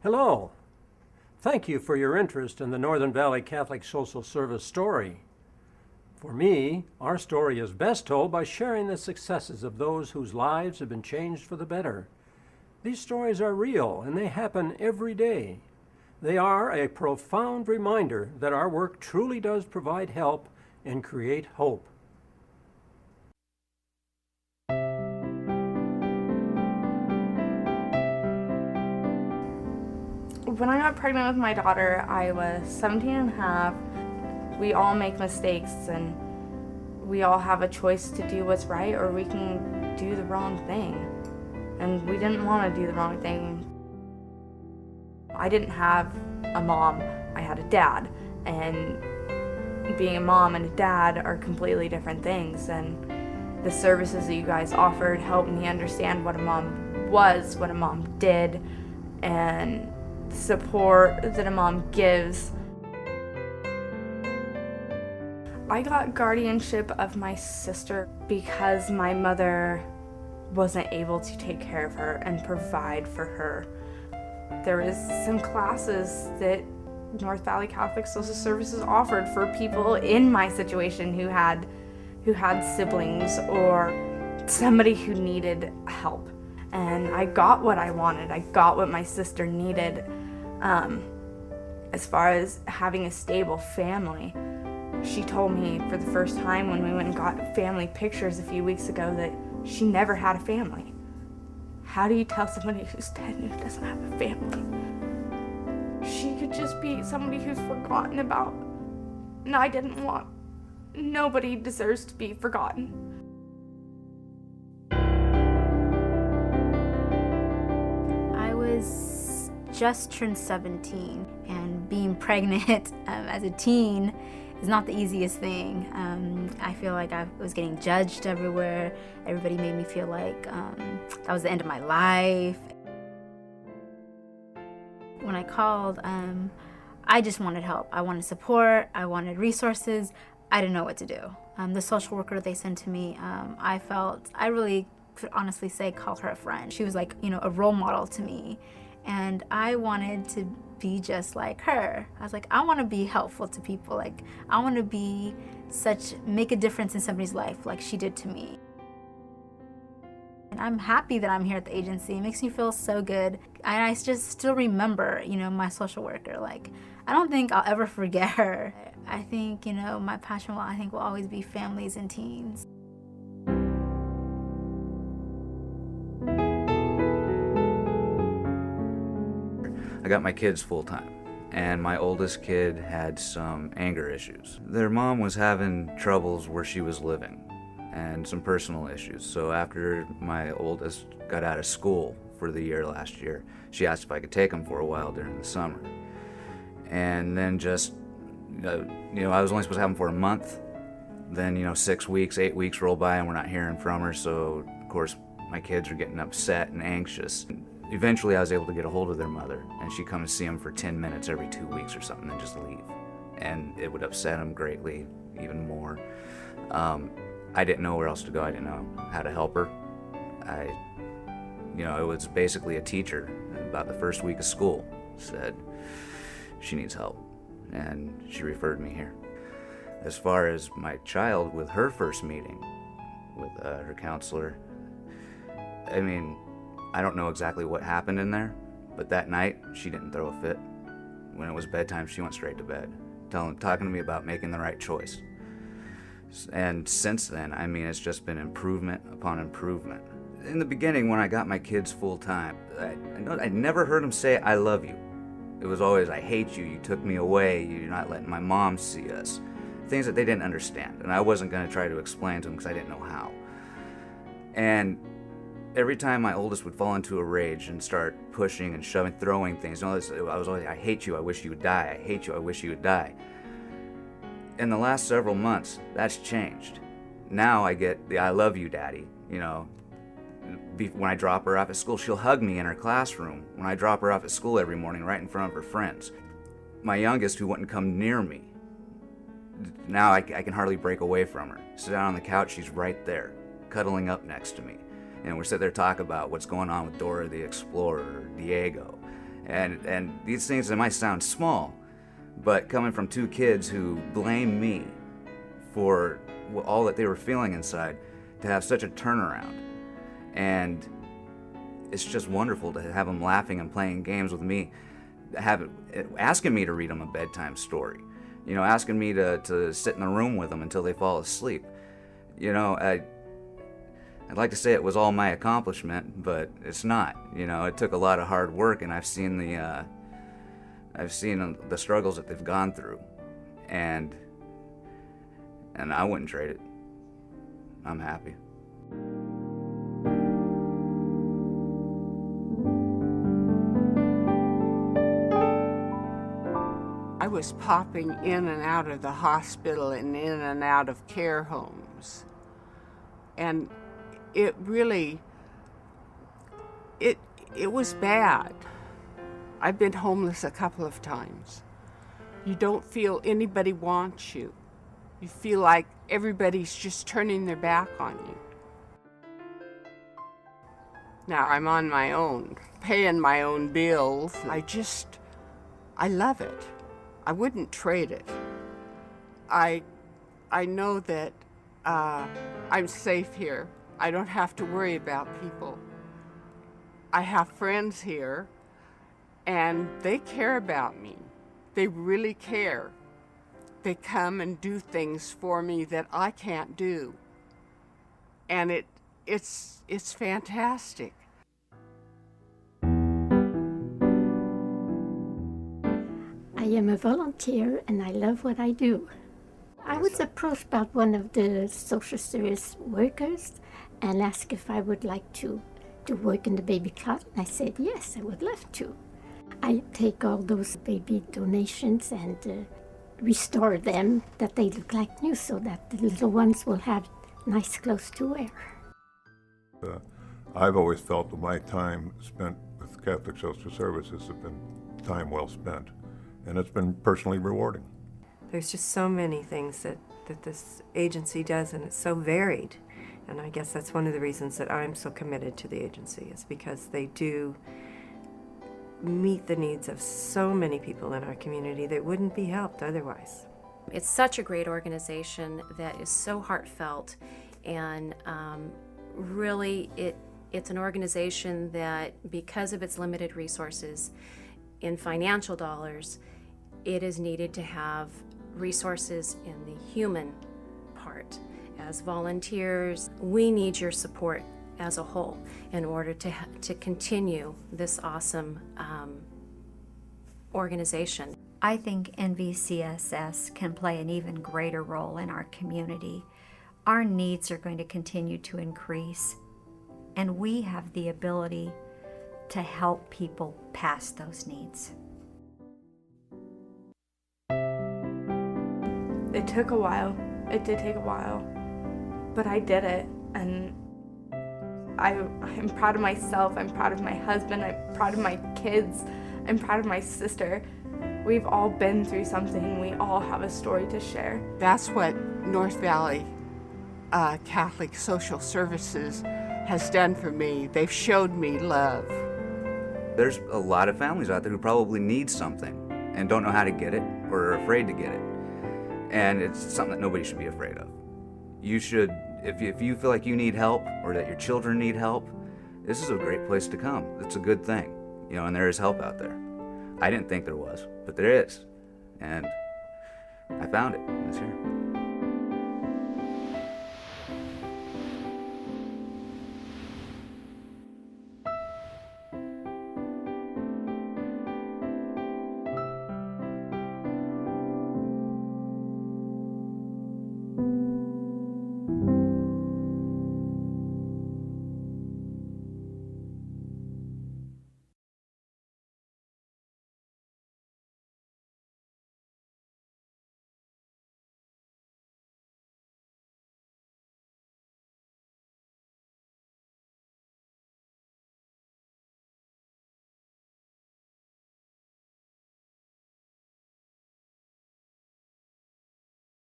Hello. Thank you for your interest in the Northern Valley Catholic Social Service story. For me, our story is best told by sharing the successes of those whose lives have been changed for the better. These stories are real and they happen every day. They are a profound reminder that our work truly does provide help and create hope. When I got pregnant with my daughter, I was 17 and a half. We all make mistakes and we all have a choice to do what's right or we can do the wrong thing. And we didn't want to do the wrong thing. I didn't have a mom, I had a dad. And being a mom and a dad are completely different things. And the services that you guys offered helped me understand what a mom was, what a mom did, and the support that a mom gives. I got guardianship of my sister because my mother wasn't able to take care of her and provide for her. There was some classes that North Valley Catholic Social Services offered for people in my situation who had siblings or somebody who needed help. And I got what I wanted. I got what my sister needed as far as having a stable family. She told me for the first time when we went and got family pictures a few weeks ago that she never had a family. How do you tell somebody who's 10 who doesn't have a family? She could just be somebody who's forgotten about. And I didn't want. Nobody deserves to be forgotten. I was just turned 17, and being pregnant as a teen is not the easiest thing. I feel like I was getting judged everywhere. Everybody made me feel like that was the end of my life. When I called, I just wanted help. I wanted support. I wanted resources. I didn't know what to do. The social worker they sent to me, I really could honestly say, call her a friend. She was like, a role model to me. And I wanted to be just like her. I was like, I want to be helpful to people. Like, I want to make a difference in somebody's life like she did to me. And I'm happy that I'm here at the agency. It makes me feel so good. And I just still remember, my social worker. Like, I don't think I'll ever forget her. I think, my passion will always be families and teens. I got my kids full-time, and my oldest kid had some anger issues. Their mom was having troubles where she was living and some personal issues. So after my oldest got out of school for the year last year, she asked if I could take him for a while during the summer. And then just, I was only supposed to have him for a month. Then, 6 weeks, 8 weeks roll by and we're not hearing from her. So, of course, my kids are getting upset and anxious. Eventually, I was able to get a hold of their mother, and she'd come and see them for 10 minutes every 2 weeks or something and just leave. And it would upset them greatly, even more. I didn't know where else to go. I didn't know how to help her. It was basically a teacher about the first week of school said she needs help, and she referred me here. As far as my child with her first meeting with her counselor, I don't know exactly what happened in there, but that night she didn't throw a fit. When it was bedtime, she went straight to bed, talking to me about making the right choice. And since then, it's just been improvement upon improvement. In the beginning, when I got my kids full time, I never heard them say, "I love you." It was always, "I hate you, you took me away, you're not letting my mom see us." Things that they didn't understand, and I wasn't going to try to explain to them because I didn't know how. And every time my oldest would fall into a rage and start pushing and shoving, throwing things, I was always, "I hate you, I wish you would die, I hate you, I wish you would die." In the last several months, that's changed. Now I get the "I love you, Daddy." When I drop her off at school, she'll hug me in her classroom when I drop her off at school every morning right in front of her friends. My youngest, who wouldn't come near me, now I can hardly break away from her. Sit down on the couch, she's right there, cuddling up next to me. And we sit there talk about what's going on with Dora the Explorer, or Diego. And these things, they might sound small, but coming from two kids who blame me for all that they were feeling inside, to have such a turnaround. And it's just wonderful to have them laughing and playing games with me, asking me to read them a bedtime story, asking me to sit in the room with them until they fall asleep. I'd like to say it was all my accomplishment, but it's not. It took a lot of hard work, and I've seen the struggles that they've gone through, and I wouldn't trade it. I'm happy. I was popping in and out of the hospital and in and out of care homes. And it really, it was bad. I've been homeless a couple of times. You don't feel anybody wants you. You feel like everybody's just turning their back on you. Now I'm on my own, paying my own bills. I love it. I wouldn't trade it. I know that I'm safe here. I don't have to worry about people. I have friends here, and they care about me. They really care. They come and do things for me that I can't do. And it's fantastic. I am a volunteer and I love what I do. I was approached by one of the social service workers and asked if I would like to work in the baby cot. I said yes, I would love to. I take all those baby donations and restore them that they look like new so that the little ones will have nice clothes to wear. I've always felt that my time spent with Catholic Social Services has been time well spent, and it's been personally rewarding. There's just so many things that this agency does, and it's so varied. And I guess that's one of the reasons that I'm so committed to the agency, is because they do meet the needs of so many people in our community that wouldn't be helped otherwise. It's such a great organization that is so heartfelt, and really it's an organization that, because of its limited resources in financial dollars, it is needed to have resources in the human part. As volunteers, we need your support as a whole in order to continue this awesome organization. I think NVCSS can play an even greater role in our community. Our needs are going to continue to increase, and we have the ability to help people past those needs. It took a while. It did take a while. But I did it, and I'm proud of myself, I'm proud of my husband, I'm proud of my kids, I'm proud of my sister. We've all been through something, we all have a story to share. That's what North Valley Catholic Social Services has done for me. They've showed me love. There's a lot of families out there who probably need something and don't know how to get it or are afraid to get it. And it's something that nobody should be afraid of. You should, if you feel like you need help or that your children need help, this is a great place to come. It's a good thing, and there is help out there. I didn't think there was, but there is. And I found it this year.